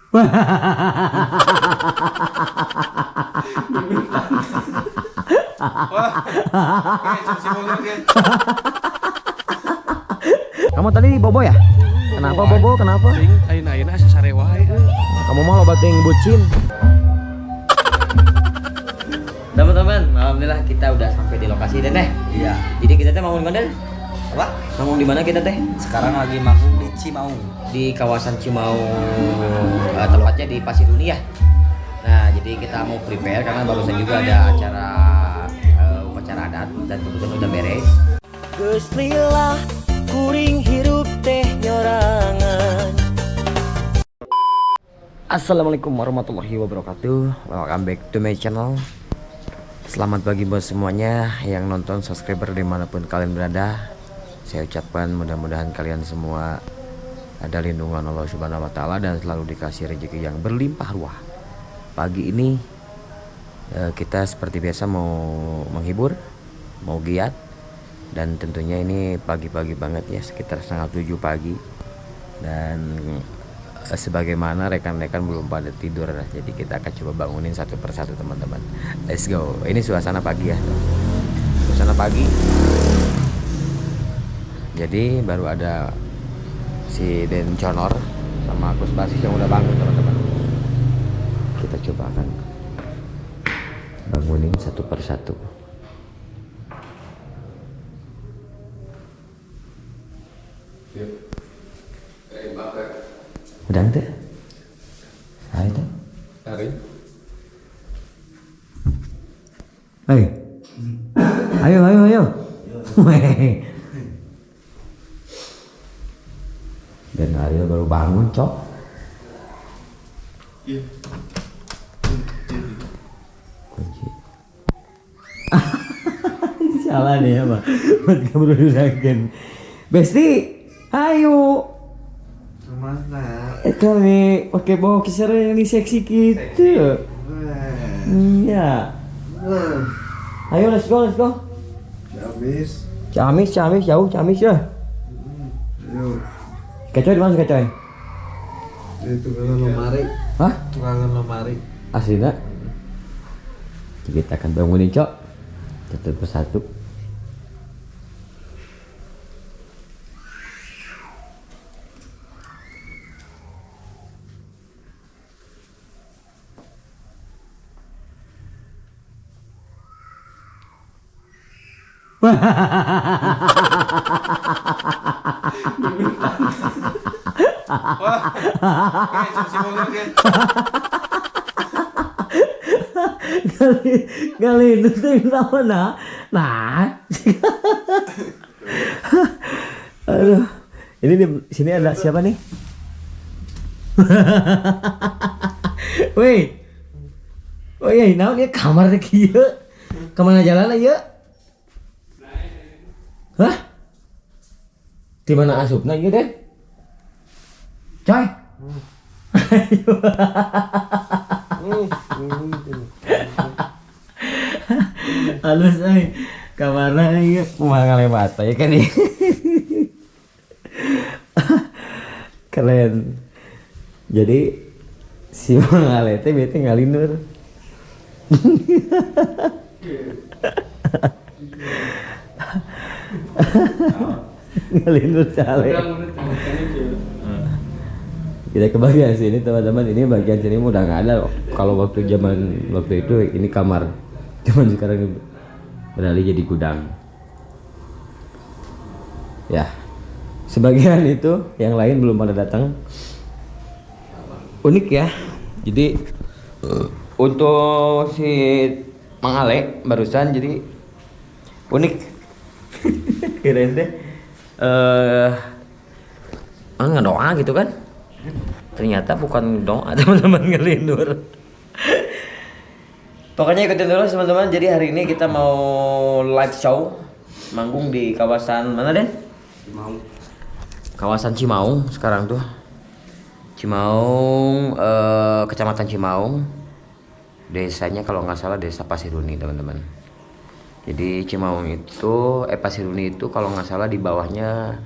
Kamu tadi bobo ya? Kenapa bobo? Kenapa? Aina asa sarewae. Kamu mau loba ting bucin. Teman-teman, alhamdulillah kita udah sampai di lokasi deh. Iya. Jadi kita teh manggung di Apa? Manggung di mana kita teh? Sekarang lagi manggung di Cimaung. Di kawasan Cimaung, tepatnya di Pasir Uni ya. Nah, jadi kita mau prepare karena barusan juga ada acara upacara adat dan kebetulan udah beres. Geus lila kuring hirup teh nyorangan. Assalamualaikum warahmatullahi wabarakatuh. Welcome back to my channel. Selamat pagi buat semuanya yang nonton, subscriber dimanapun kalian berada. Saya ucapkan mudah-mudahan kalian semua ada lindungan Allah Subhanahu wa Ta'ala dan selalu dikasih rezeki yang berlimpah ruah. Pagi ini kita seperti biasa mau menghibur, mau giat, dan tentunya ini pagi-pagi banget ya, sekitar 6:30 pagi. Dan sebagaimana rekan-rekan belum pada tidur, jadi kita akan coba bangunin satu persatu teman-teman. Let's go. Ini suasana pagi ya, suasana pagi. Jadi baru ada si Den Conor sama Agus Basis yang udah bangun teman-teman. Kita coba akan bangunin satu persatu. Udah ente? Hari itu? Hari. Hei, ayo. Dan Ariel baru bangun, cok. Iya. Kunci. Salah nih ya, Pak. Buat kamu dulu Besti, ayo. Kemana? Kami pakai bawa kisar yang seksi gitu. Iya. Ayo let's go. Camis jauh ya. Ayo. Kecoy di mana sih kecoy? Itu kan lemari. Hah? Tukangan lemari. Asli nak? Kita akan bangunin cok satu persatu. Kali itu tahu nah. Aduh, ini di sini ada siapa nih? Woi, oh iya, nah dia kamar teh kieu. Kemana jalan ya? Hah? Di mana asupna ieu Den? Coy. Halus euy. Kamarna ieu kumaha ngalewat ya kan ieu. Keren. Jadi si Mangale teh bete ngalindur. Ngalindur cale. Kita kebagian sini teman-teman, ini bagian sini udah nggak ada. Kalau waktu itu ini kamar, cuman sekarang beralih jadi gudang. Ya, sebagian itu yang lain belum pada datang. Unik ya. Jadi untuk si Mang Ale barusan jadi unik. Kirain deh ngedoa gitu kan, ternyata bukan doa teman-teman, ngelindur. Pokoknya ikutin terus teman-teman. Jadi hari ini kita mau live show manggung di kawasan mana Den? Cimaung. Kawasan Cimaung sekarang tuh. Cimaung, kecamatan Cimaung. Desanya kalau nggak salah desa Pasiruni teman-teman. Jadi Cimaung itu Pasiruni itu kalau nggak salah di bawahnya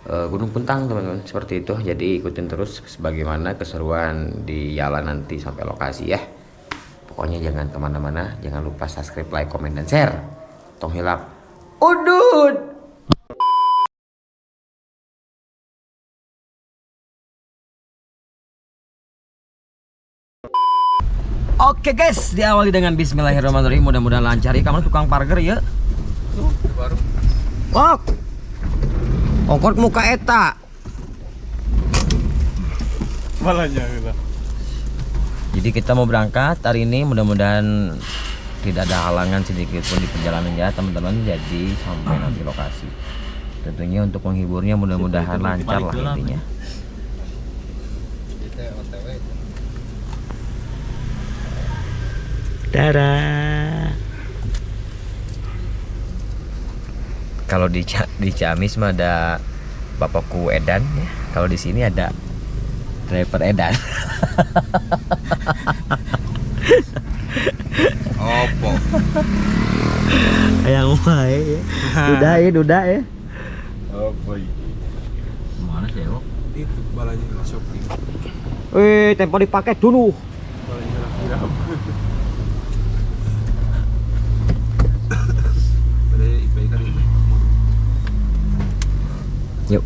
Gunung Puntang teman-teman, seperti itu. Jadi ikutin terus sebagaimana keseruan di jalan nanti sampai lokasi ya. Pokoknya jangan kemana-mana, jangan lupa subscribe, like, komen, dan share. Tong hilap udut. Oke guys, diawali dengan bismillahirrahmanirrahim. Mudah-mudahan lancar ya. Kamu tukang parkir ya. Wah, ongkot muka eta. Malahnya kita. Jadi kita mau berangkat hari ini, mudah-mudahan tidak ada halangan sedikit pun di perjalanan ya teman-teman. Jadi sampai nanti lokasi. Tentunya untuk menghiburnya mudah-mudahan lancar lah intinya. Dadah. Kalau di Ciamis mah ada bapakku Edan ya. Kalau di sini ada driver Edan. Opo. Yang wae ya. Duda ya. Opo. Mana sih, Wok? Itu balanya shopping. Wih, tempo dipakai dulu. Balanya hiram. Pada ikan ini. Yuk.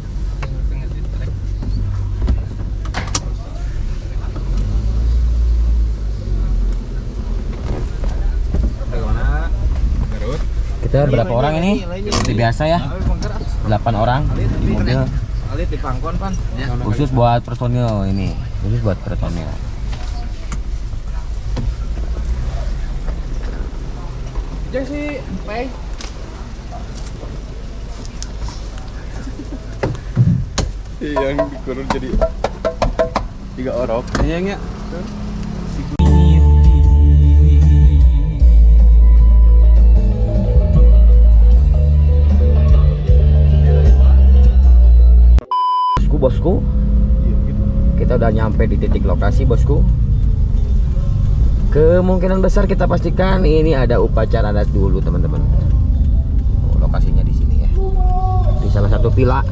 Bagaimana? Garut. Kita berapa orang ini? Seperti biasa ya. 8 orang di mobil. Alit di pangkon pan. Khusus buat personil ini. Khusus buat personil. Jadi si Pei. Yang dikurung jadi 3 orok. Iya. Bosku, kita udah nyampe di titik lokasi bosku. Kemungkinan besar kita pastikan ini ada upacara adat dulu teman-teman. Lokasinya di sini ya, di salah satu villa.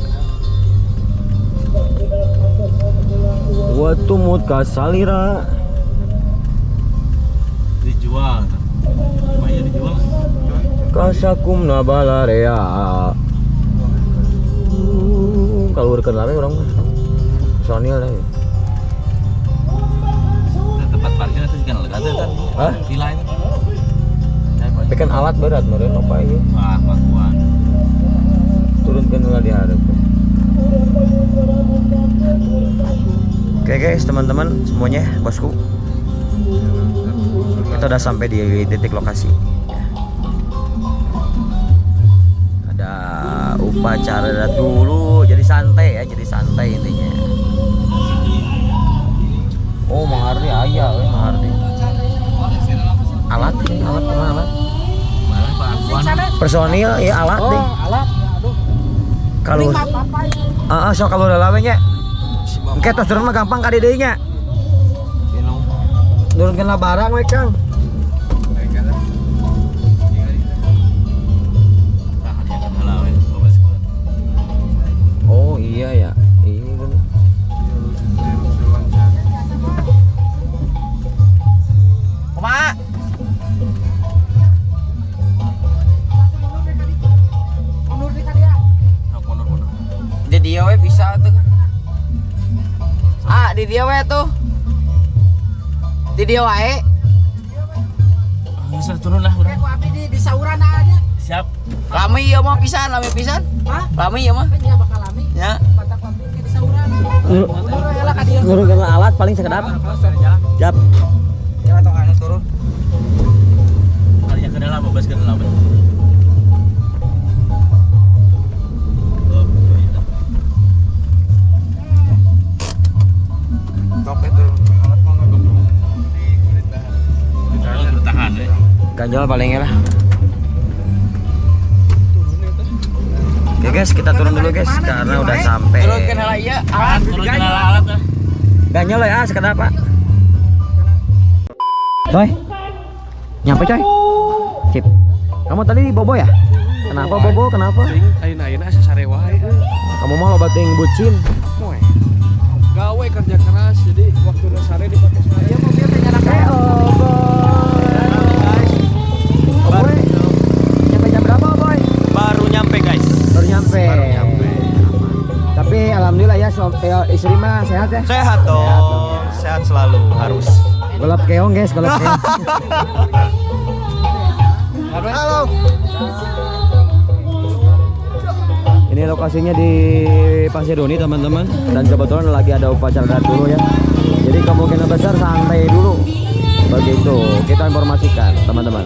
Watumut kasalira. Dijual. Maya dijual. Kasakum nabalarea. Kalau udah kenal orang personil lah ya. Tempat parkir itu juga lega tuh kan. Hah? Villa ini. Tapi kan alat berat meren apa ini? Wah, pakuan. Turunkan lah diharap. Oke guys, teman-teman semuanya, bosku. Kita udah sampai di titik lokasi. Ada upacara adat dulu, jadi santai ya, jadi santai intinya. Oh, Mahardi ayah, Mahardi. Alat kemana alat? Malah pakuan. Personil ya alat deh. Alat. Aduh. Kalau so kalau udah lawenya. Engke tos turun mah gampang ka deui nya. Nurunkeun barang we Kang. Oh iya ya. Ini kan kumaha? Di dia we bisa tuh. Di dia we tuh. Di dia wae. Bisa turun lah urang. Aku abdi di sauran aja. Siap. Lami ya mah pisan, lami pisan. Hah? Lami ya mah. Kan ya bakal lami. Ya. Batak abdi di sauran. Urang lah ka dieu. Nurunkeun alat paling sekedap. Siap. Ya tong anu turun. Kalinya ke dalam, bebas ke dalam. Bertahan ya. Ganjol palingnya lah. Oke guys, kita turun dulu guys karena udah sampai. Turunkeun heula ieu alat. Turunkan alat lah. Ganjol ya, sekedap Pak. Coy. Nyampe coy. Cip. Kamu tadi bobo ya? Kenapa bobo? Kenapa? Ayeuna asa sare wae. Kamu mah loba ting bucin. Moe. Gawe kerja keras jadi waktu sare dipakai sare. Dia mobil teh nyala kae. Boy. Nyampe jam berapa, Boy? Baru nyampe guys. Baru nyampe. Tapi alhamdulillah ya, istri mah sehat ya. Sehat dong. Sehat selalu harus. Golap keong guys, golap keong. Halo. Ini lokasinya di Pasir Duni teman-teman, dan kebetulan lagi ada upacara adat dulu ya. Jadi kemungkinan besar santai dulu. Begitu kita informasikan teman-teman.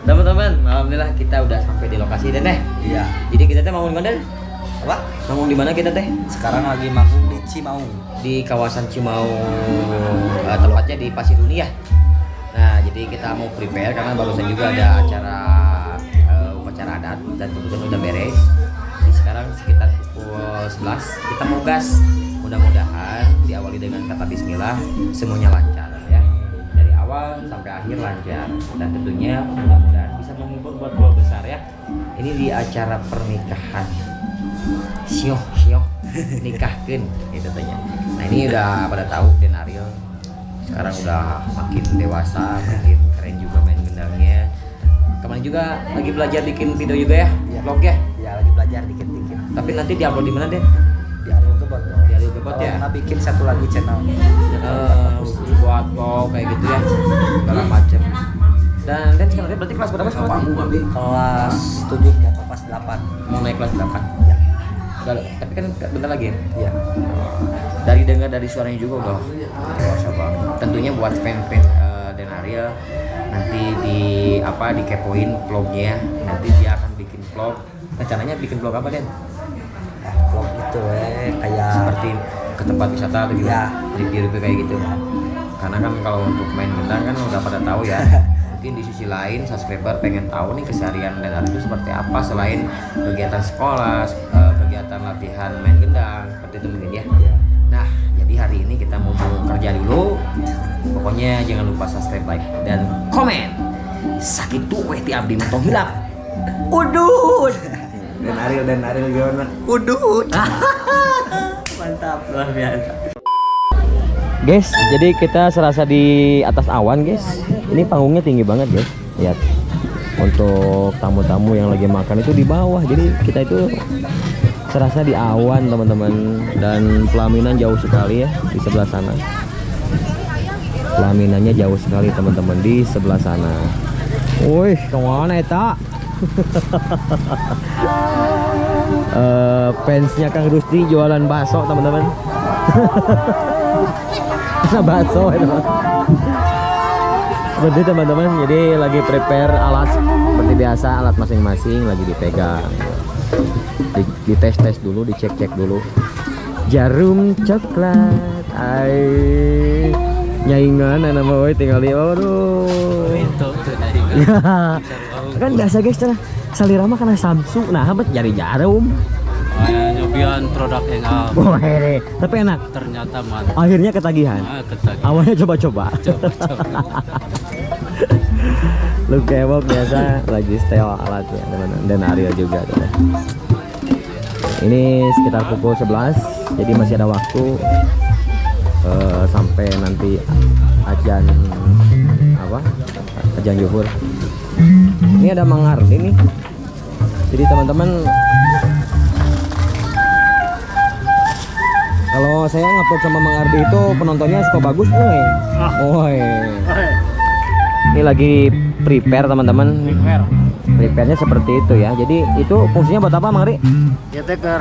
Teman-teman, alhamdulillah kita udah sampai di lokasi dan Iya. Jadi kita teh manggung gondel. Apa? Manggung di mana kita teh? Sekarang lagi manggung di Cimaung. Di kawasan Cimaung, tepatnya di Pasir Duni ya. Nah, jadi kita mau prepare karena barusan juga ada acara upacara adat dan kebetulan udah beres. Jadi sekarang sekitar pukul 11 kita mau gas. Mudah-mudahan diawali dengan kata bismillah, semuanya lancar ya. Dari awal sampai akhir lancar, dan tentunya mudah-mudahan bisa menghibur buat keluarga besar ya. Ini di acara pernikahan. Sioh nikahkeun gitu tanya. Nah, ini udah pada tahu Den Ariel sekarang udah makin dewasa, makin keren juga main gendangnya. Kemarin juga lagi belajar bikin video juga ya, vlog ya. Ya lagi belajar dikit-dikit. Tapi nanti diupload di mana Den? Di Ariel Gebot. Di Ariel Gebot ya. Karena bikin satu lagi channel. Buat vlog kayak gitu ya, segala macem. Dan sekarang berarti kelas berapa sekarang? Kelas 7 mau ke kelas 8. Mau naik kelas 8. Ya. Tapi kan bentar lagi ya. Iya. Dari dengar dari suaranya juga udah dewasa banget. Tentunya buat fan-fan Den Ariel nanti dikepoin vlognya. Nanti dia akan bikin vlog. Rencananya bikin vlog apa Den? Vlog gitu kayak Seperti ke tempat wisata atau gitu. Iya. Review kayak gitu. Karena kan kalau untuk main gendang kan udah pada tahu ya. Mungkin di sisi lain subscriber pengen tahu nih keseharian Den Ariel itu seperti apa selain kegiatan sekolah, kegiatan latihan main gendang, seperti itu mungkin ya. Nah, jadi hari ini kita mau kerja dulu. Pokoknya jangan lupa subscribe, like, dan komen. Sakit tuh weh ti abdi mentong hilap. Udut. Dan Ariel gimana? Udut. Mantap, luar biasa. Guys, jadi kita serasa di atas awan, guys. Ini panggungnya tinggi banget, guys. Lihat. Untuk tamu-tamu yang lagi makan itu di bawah. Jadi kita itu serasa di awan, teman-teman. Dan pelaminan jauh sekali ya di sebelah sana. Pelaminannya jauh sekali, teman-teman, di sebelah sana. Wih, kemana eta? Fansnya Kang Rusti jualan bakso, teman-teman. Nah, bakso itu. Seperti teman-teman, jadi lagi prepare alat seperti biasa, alat masing-masing lagi dipegang. Dites dulu, dicek dulu. Jarum coklat, nyaingan nama woy tinggal di aduh. Itu tuh nyaingan. Kan biasa guys, salirama karena Samsung, nah habis jari jarum. Nyobian produk yang Wah, tapi enak. ternyata mantap. Akhirnya ketagihan. Ketagihan. Awalnya coba-coba. Lu kewok biasa lagi setel alatnya teman-teman. Dan Ariel juga tuh. Ini sekitar pukul 11, jadi masih ada waktu sampai nanti ajan ajan zuhur. Ini ada Mang Ardi nih. Jadi teman-teman, kalau saya ngupload sama Mang Ardi itu penontonnya suka bagus, Ini lagi prepare teman-teman. Prepare-nya seperti itu ya. Jadi itu fungsinya buat apa, Mang Ardi? Ya teh ke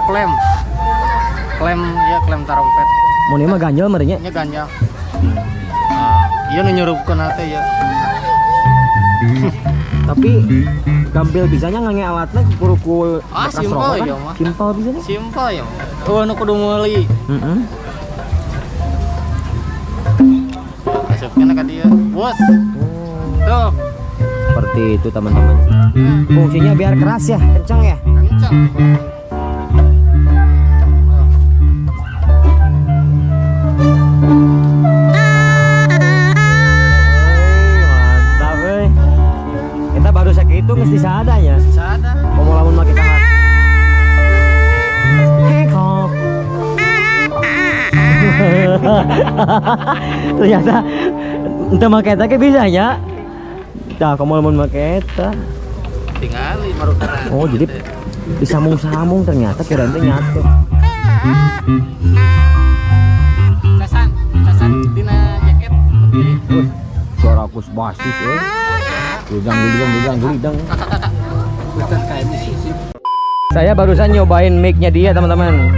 klem. Klem tarompet. Mau mah ganjel merinya. Nya ganjal. Iya nu nyurupkeun teh ya. Tapi gampil bisanya ngange alatnya kuruku simpel ya mah. Simpel bisa nih. Simpel ya. Nu kudu meuli. Asupkeun ka dieu. Bos. Tuh. Seperti itu teman-teman. Fungsinya biar keras ya, kencang ya. Kencang. Mantap euy. Kita baru sakitu geus disadanya. Sada. Mau lamun make kahar. Hekok. Ternyata entah make eta ke bisa nya. Tah kamu lamun make eta. Tingali marukeran. Oh, jadi disambung-sambung ternyata kirain teh nyatu. Casan dina jaket kiri. Suara kus basis euy. Gudang. Saya barusan nyobain mic-nya dia, teman-teman.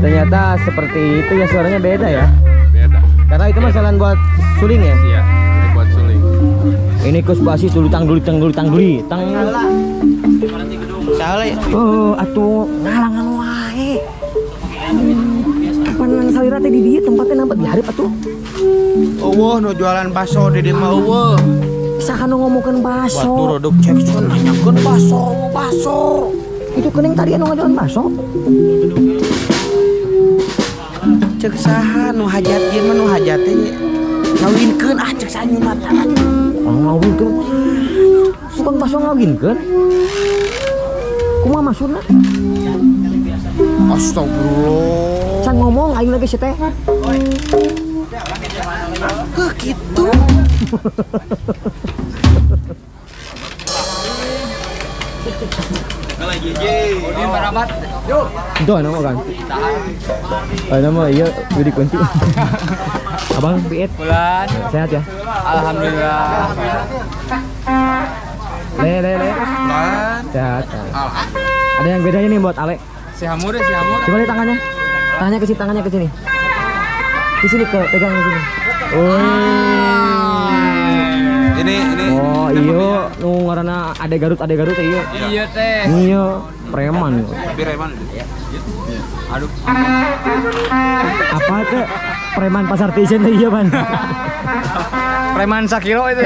Ternyata seperti itu ya, suaranya beda ya. Beda. Karena itu masalah buat suling ya. Iya, itu buat suling. Ini kus basis dulitang. Tang. Salah ya. Oh, atuh ngalangan wae. Kapan salira teh di dieu tempatnya nampak di hareup atuh. Eueuh nu jualan bakso di dieu mah eueuh. Sakan ngomongkeun baso. Waktu rodok cek nanyakeun bakso. Itu kening tadi anu ngajualan baso. Cek saha nu hajat ieu mah nu hajat teh ngawinkeun cek saha nyumatan. Ngawinkeun. Tukang baso ngawinkeun. Kumaha maksudna? Astagfirullah. Can ngomong aing lagi si teh. Heuh kitu. Odin Barabat. Yuk. Itu nama kan? Nama iya Budi Kunti. Abang Piet. Bulan. Sehat ya? Alhamdulillah. Le. Bulan. Sehat. Ada yang bedanya nih buat Ale. Si Hamur ya, si Hamur. Coba lihat tangannya. Tangannya ke sini. Di sini pegang di sini. Ini. Oh, iya nu ngaranna Ade Garut iya. Iya teh. Iya, preman. Bireman. Aduh. Apa tuh? Preman pasar Tisen teh iya, Man. Preman 1 kilo itu.